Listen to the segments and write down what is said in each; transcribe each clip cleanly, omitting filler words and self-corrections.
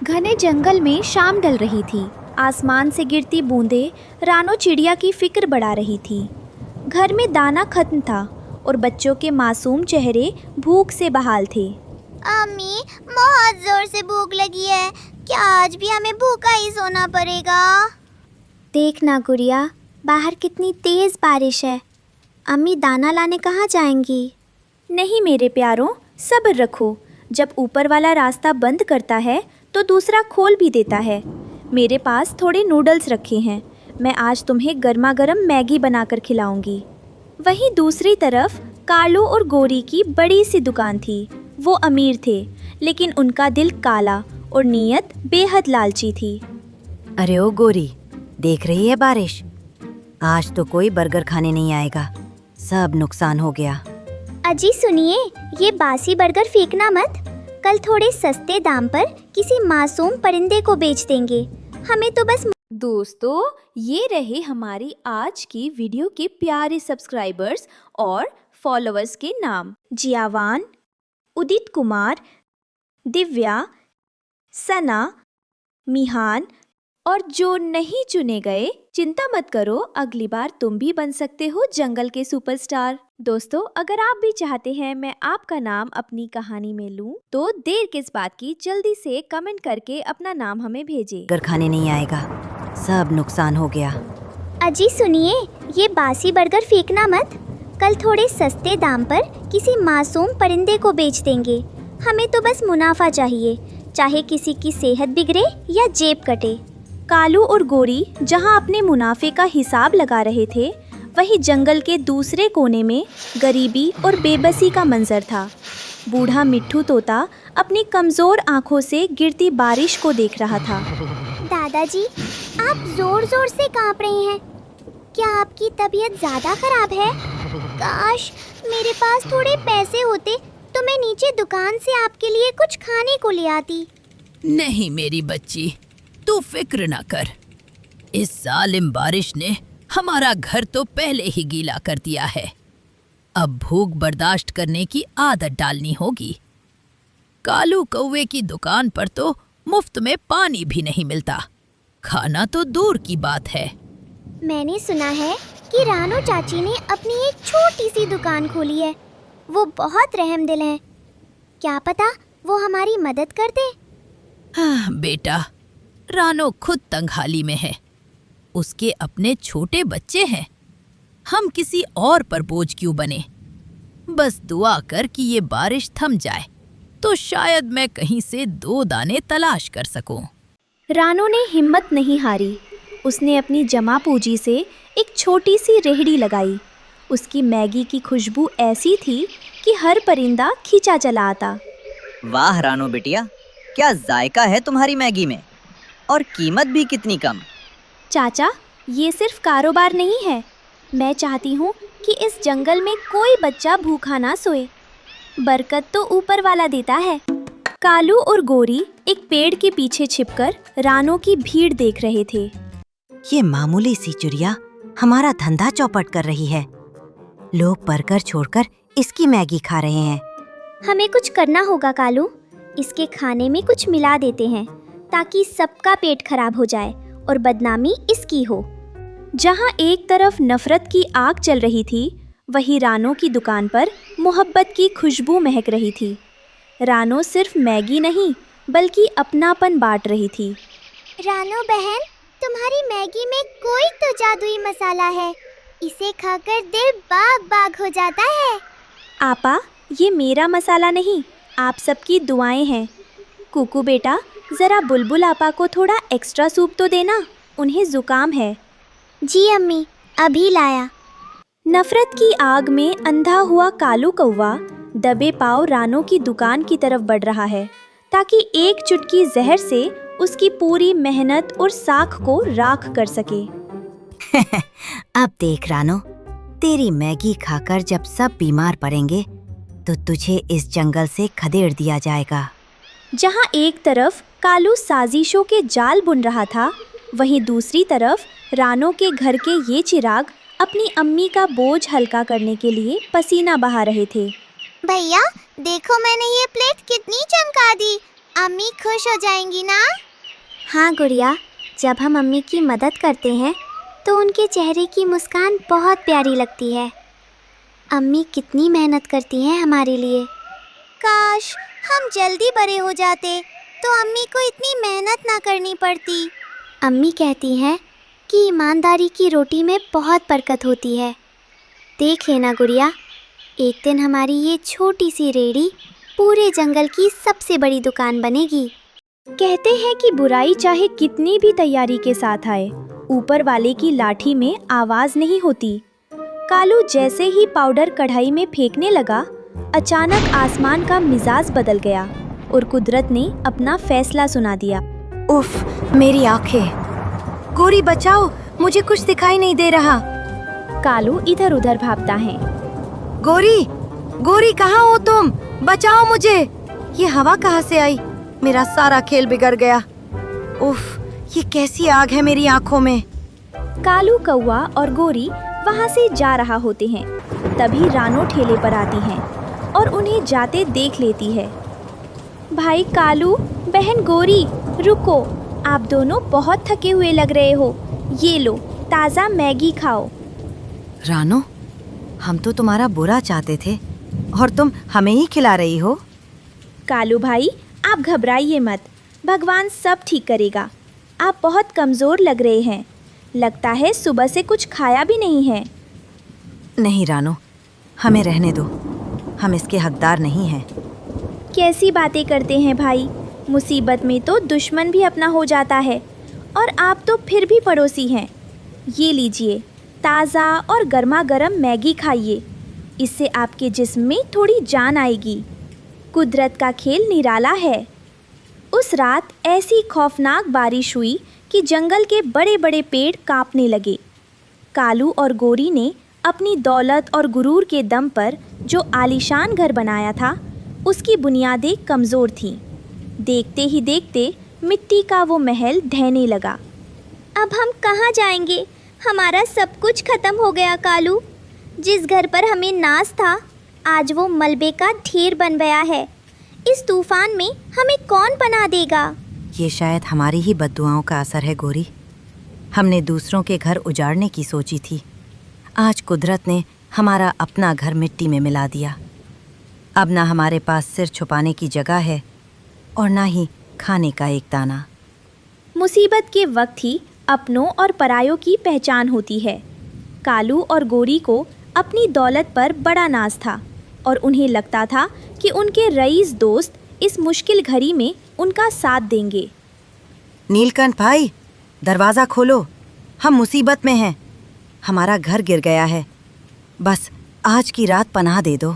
घने जंगल में शाम ढल रही थी। आसमान से गिरती बूंदें रानो चिड़िया की फिक्र बढ़ा रही थी। घर में दाना खत्म था और बच्चों के मासूम चेहरे भूख से बहाल थे। अम्मी, बहुत जोर से भूख लगी है। क्या आज भी हमें भूखा ही सोना पड़ेगा? देख ना गुड़िया, बाहर कितनी तेज बारिश है। अम्मी दाना लाने कहाँ जाएंगी? नहीं मेरे प्यारों, सब्र रखो। जब ऊपर वाला रास्ता बंद करता है तो दूसरा खोल भी देता है। मेरे पास थोड़े नूडल्स रखे हैं, मैं आज तुम्हें गर्मा गर्म मैगी बनाकर खिलाऊंगी। वहीं दूसरी तरफ कालू और गोरी की बड़ी सी दुकान थी। वो अमीर थे, लेकिन उनका दिल काला और नीयत बेहद लालची थी। अरे ओ गोरी, देख रही है बारिश? आज तो कोई बर्गर खाने नहीं आएगा, सब नुकसान हो गया। अजी सुनिए, ये बासी बर्गर फेंकना मत। कल थोड़े सस्ते दाम पर किसी मासूम परिंदे को बेच देंगे। हमें तो बस। दोस्तों, ये रहे हमारी आज की वीडियो के प्यारे सब्सक्राइबर्स और फॉलोअर्स के नाम। जियावान, उदित कुमार, दिव्या, सना, मिहान और जो नहीं चुने गए, चिंता मत करो, अगली बार तुम भी बन सकते हो जंगल के सुपरस्टार। दोस्तों, अगर आप भी चाहते हैं मैं आपका नाम अपनी कहानी में लूं, तो देर किस बात की, जल्दी से कमेंट करके अपना नाम हमें भेजें। बर्गर खाने नहीं आएगा, सब नुकसान हो गया। अजी सुनिए, ये बासी बर्गर फेंकना मत। कल थोड़े सस्ते दाम पर किसी मासूम परिंदे को बेच देंगे। हमें तो बस मुनाफा चाहिए, चाहे किसी की सेहत बिगड़े या जेब कटे। कालू और गोरी जहां अपने मुनाफे का हिसाब लगा रहे थे, वहीं जंगल के दूसरे कोने में गरीबी और बेबसी का मंजर था। बूढ़ा मिट्ठू तोता अपनी कमजोर आंखों से गिरती बारिश को देख रहा था। दादाजी, आप जोर जोर से कांप रहे हैं। क्या आपकी तबीयत ज्यादा खराब है? काश मेरे पास थोड़े पैसे होते तो मैं नीचे दुकान से आपके लिए कुछ खाने को ले आती। नहीं मेरी बच्ची, तू फिक्र ना कर। इस जालिम बारिश ने हमारा घर तो पहले ही गीला कर दिया है। अब भूख बर्दाश्त करने की आदत डालनी होगी। कालू कौवे की दुकान पर तो मुफ्त में पानी भी नहीं मिलता, खाना तो दूर की बात है। मैंने सुना है कि रानो चाची ने अपनी एक छोटी सी दुकान खोली है। वो बहुत रहमदिल हैं। क्या पता वो हमारी मदद कर दे। हाँ बेटा, रानो खुद तंगहाली में है। उसके अपने छोटे बच्चे हैं। हम किसी और पर बोझ क्यों बने। बस दुआ कर कि ये बारिश थम जाए, तो शायद मैं कहीं से 2 दाने तलाश कर सकूं। रानो ने हिम्मत नहीं हारी। उसने अपनी जमा पूंजी से एक छोटी सी रेहड़ी लगाई। उसकी मैगी की खुशबू ऐसी थी कि हर परिंदा खींचा चला आता। वाह रानो बिटिया, क्या जायका है तुम्हारी मैगी में, और कीमत भी कितनी कम। चाचा, ये सिर्फ कारोबार नहीं है। मैं चाहती हूँ कि इस जंगल में कोई बच्चा भूखा ना सोए। बरकत तो ऊपर वाला देता है। कालू और गोरी एक पेड़ के पीछे छिपकर रानो की भीड़ देख रहे थे। ये मामूली सी चिड़िया हमारा धंधा चौपट कर रही है। लोग बर्गर छोड़कर इसकी मैगी खा रहे हैं। हमें कुछ करना होगा कालू। इसके खाने में कुछ मिला देते हैं ताकि सबका पेट खराब हो जाए और बदनामी इसकी हो। जहाँ एक तरफ नफरत की आग चल रही थी, वहीं रानो की दुकान पर मोहब्बत की खुशबू महक रही थी। रानो सिर्फ मैगी नहीं, बल्कि अपनापन बांट रही थी। रानो बहन, तुम्हारी मैगी में कोई तो जादुई मसाला है। इसे खाकर दिल बाग बाग हो जाता है। आपा, ये मेरा मसाला नहीं, आप सबकी दुआएं हैं। कुकू बेटा, जरा बुलबुल आपा को थोड़ा एक्स्ट्रा सूप तो देना, उन्हें जुकाम है। जी अम्मी, अभी लाया। नफरत की आग में अंधा हुआ कालू कौवा दबे पांव रानो की दुकान की तरफ बढ़ रहा है, ताकि एक चुटकी जहर से उसकी पूरी मेहनत और साख को राख कर सके। अब देख रानो, तेरी मैगी खाकर जब सब बीमार पड़ेंगे तो तुझे इस जंगल से खदेड़ दिया जाएगा। जहाँ एक तरफ कालू साजिशों के जाल बुन रहा था, वहीं दूसरी तरफ रानो के घर के ये चिराग अपनी अम्मी का बोझ हल्का करने के लिए पसीना बहा रहे थे। भैया देखो, मैंने ये प्लेट कितनी चमका दी। अम्मी खुश हो जाएंगी ना? हाँ गुड़िया, जब हम अम्मी की मदद करते हैं तो उनके चेहरे की मुस्कान बहुत प्यारी लगती है। अम्मी कितनी मेहनत करती हैं हमारे लिए। काश हम जल्दी बड़े हो जाते तो अम्मी को इतनी मेहनत ना करनी पड़ती। अम्मी कहती हैं कि ईमानदारी की रोटी में बहुत बरकत होती है। देख लेना गुड़िया, एक दिन हमारी ये छोटी सी रेहड़ी पूरे जंगल की सबसे बड़ी दुकान बनेगी। कहते हैं कि बुराई चाहे कितनी भी तैयारी के साथ आए, ऊपर वाले की लाठी में आवाज नहीं होती। कालू जैसे ही पाउडर कढ़ाई में फेंकने लगा, अचानक आसमान का मिजाज बदल गया और कुदरत ने अपना फैसला सुना दिया। उफ, मेरी आंखें। गोरी बचाओ, मुझे कुछ दिखाई नहीं दे रहा। कालू इधर उधर भागता है। गोरी, गोरी कहाँ हो तुम? बचाओ मुझे। ये हवा कहाँ से आई? मेरा सारा खेल बिगड़ गया। उफ, ये कैसी आग है मेरी आंखों में। कालू, कौवा और गोरी वहाँ से जा रहा होते हैं। तभी रानो ठेले पर आती हैं और उन्हें जाते देख लेती है। भाई कालू, बहन गोरी, रुको, आप दोनों बहुत थके हुए लग रहे हो। ये लो, ताज़ा मैगी खाओ। रानो, हम तो तुम्हारा बुरा चाहते थे और तुम हमें ही खिला रही हो। कालू भाई, आप घबराइए मत, भगवान सब ठीक करेगा। आप बहुत कमज़ोर लग रहे हैं, लगता है सुबह से कुछ खाया भी नहीं है। नहीं रानो, हमें रहने दो, हम इसके हकदार नहीं हैं। कैसी बातें करते हैं भाई, मुसीबत में तो दुश्मन भी अपना हो जाता है, और आप तो फिर भी पड़ोसी हैं। ये लीजिए, ताज़ा और गर्मा गर्म मैगी खाइए, इससे आपके जिस्म में थोड़ी जान आएगी। कुदरत का खेल निराला है। उस रात ऐसी खौफनाक बारिश हुई कि जंगल के बड़े बड़े पेड़ कांपने लगे। कालू और गोरी ने अपनी दौलत और गुरूर के दम पर जो आलीशान घर बनाया था, उसकी बुनियादें कमज़ोर थीं। देखते ही देखते मिट्टी का वो महल ढहने लगा। अब हम कहाँ जाएंगे? हमारा सब कुछ खत्म हो गया कालू। जिस घर पर हमें नाज था, आज वो मलबे का ढेर बन गया है। इस तूफान में हमें कौन पनाह देगा? ये शायद हमारी ही बद्दुआओं का असर है गोरी। हमने दूसरों के घर उजाड़ने की सोची थी, आज कुदरत ने हमारा अपना घर मिट्टी में मिला दिया। अब ना हमारे पास सिर छुपाने की जगह है और ना ही खाने का एक दाना। मुसीबत के वक्त ही अपनों और परायों की पहचान होती है। कालू और गोरी को अपनी दौलत पर बड़ा नाज था और उन्हें लगता था कि उनके रईस दोस्त इस मुश्किल घड़ी में उनका साथ देंगे। नीलकंठ भाई, दरवाज़ा खोलो, हम मुसीबत में हैं। हमारा घर गिर गया है, बस आज की रात पनाह दे दो।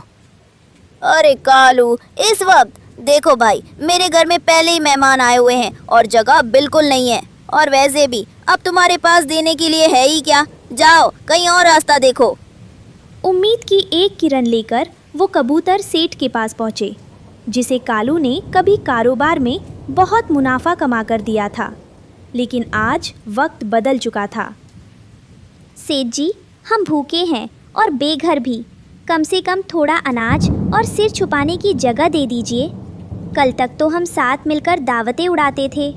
अरे कालू, इस वक्त देखो भाई, मेरे घर में पहले ही मेहमान आए हुए हैं और जगह बिल्कुल नहीं है, और वैसे भी अब तुम्हारे पास देने के लिए है ही क्या। जाओ, कहीं और रास्ता देखो। उम्मीद की एक किरण लेकर वो कबूतर सेठ के पास पहुँचे, जिसे कालू ने कभी कारोबार में बहुत मुनाफा कमा कर दिया था, लेकिन आज वक्त बदल चुका था। सेठ जी, हम भूखे हैं और बेघर भी। कम से कम थोड़ा अनाज और सिर छुपाने की जगह दे दीजिए। कल तक तो हम साथ मिलकर दावतें उड़ाते थे।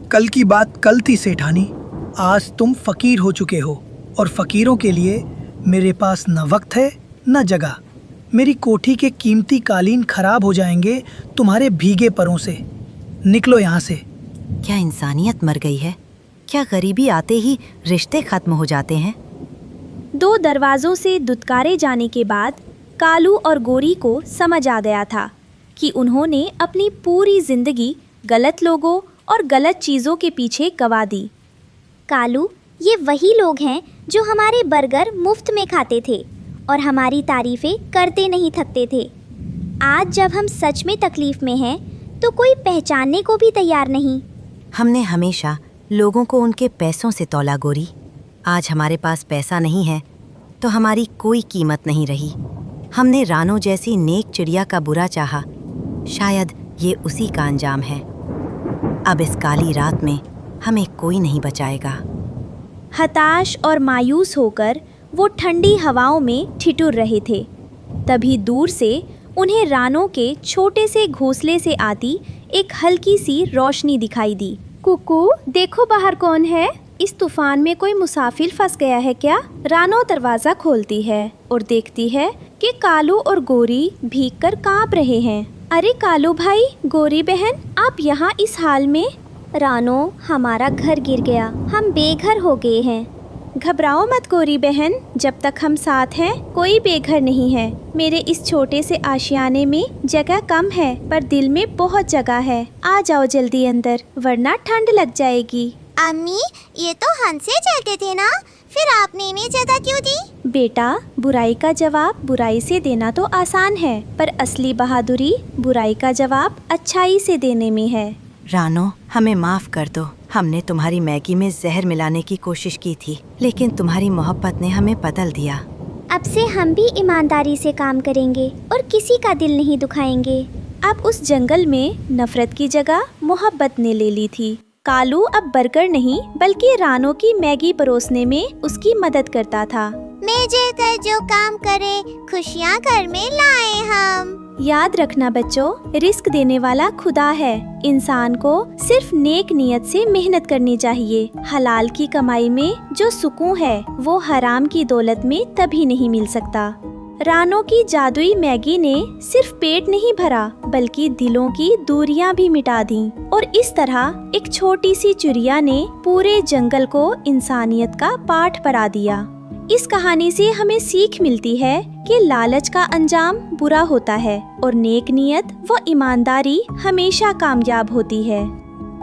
कल की बात कल थी सेठानी, आज तुम फकीर हो चुके हो और फकीरों के लिए मेरे पास न वक्त है न जगह। मेरी कोठी के कीमती कालीन खराब हो जाएंगे तुम्हारे भीगे परों से। निकलो यहाँ से। क्या इंसानियत मर गई है? क्या गरीबी आते ही रिश्ते खत्म हो जाते हैं? 2 दरवाज़ों से दुत्कारे जाने के बाद कालू और गोरी को समझ आ गया था कि उन्होंने अपनी पूरी जिंदगी गलत लोगों और गलत चीज़ों के पीछे गंवा दी। कालू, ये वही लोग हैं जो हमारे बर्गर मुफ्त में खाते थे और हमारी तारीफ़ें करते नहीं थकते थे। आज जब हम सच में तकलीफ़ में हैं तो कोई पहचानने को भी तैयार नहीं। हमने हमेशा लोगों को उनके पैसों से तौला गोरी। आज हमारे पास पैसा नहीं है तो हमारी कोई कीमत नहीं रही। हमने रानो जैसी नेक चिड़िया का बुरा चाहा, शायद ये उसी का अंजाम है। अब इस काली रात में हमें कोई नहीं बचाएगा। हताश और मायूस होकर वो ठंडी हवाओं में ठिठुर रहे थे। तभी दूर से उन्हें रानो के छोटे से घोंसले से आती एक हल्की सी रोशनी दिखाई दी। कुकू, देखो बाहर कौन है? इस तूफान में कोई मुसाफिर फंस गया है क्या? रानो दरवाजा खोलती है और देखती है कि कालू और गोरी भीगकर कांप रहे हैं। अरे कालू भाई, गोरी बहन, आप यहाँ इस हाल में? रानो, हमारा घर गिर गया, हम बेघर हो गए हैं। घबराओ मत गोरी बहन, जब तक हम साथ हैं कोई बेघर नहीं है। मेरे इस छोटे से आशियाने में जगह कम है पर दिल में बहुत जगह है। आ जाओ जल्दी अंदर, वरना ठंड लग जाएगी। अम्मी, ये तो हमसे चलते थे ना, फिर आपने इन्हें जगह क्यों दी? बेटा, बुराई का जवाब बुराई से देना तो आसान है, पर असली बहादुरी बुराई का जवाब अच्छाई से देने में है। रानो, हमें माफ कर दो। हमने तुम्हारी मैगी में जहर मिलाने की कोशिश की थी, लेकिन तुम्हारी मोहब्बत ने हमें बदल दिया। अब से हम भी ईमानदारी से काम करेंगे और किसी का दिल नहीं दुखाएंगे। अब उस जंगल में नफरत की जगह मोहब्बत ने ले ली थी। कालू अब बर्गर नहीं बल्कि रानो की मैगी परोसने में उसकी मदद करता था। मिलजुल कर जो काम करे, खुशियाँ घर में लाए हम। याद रखना बच्चों, रिस्क देने वाला खुदा है। इंसान को सिर्फ नेक नियत से मेहनत करनी चाहिए। हलाल की कमाई में जो सुकून है वो हराम की दौलत में तभी नहीं मिल सकता। रानो की जादुई मैगी ने सिर्फ पेट नहीं भरा बल्कि दिलों की दूरियां भी मिटा दी, और इस तरह एक छोटी सी चिड़िया ने पूरे जंगल को इंसानियत का पाठ पढ़ा दिया। इस कहानी से हमें सीख मिलती है कि लालच का अंजाम बुरा होता है और नेक नियत व ईमानदारी हमेशा कामयाब होती है।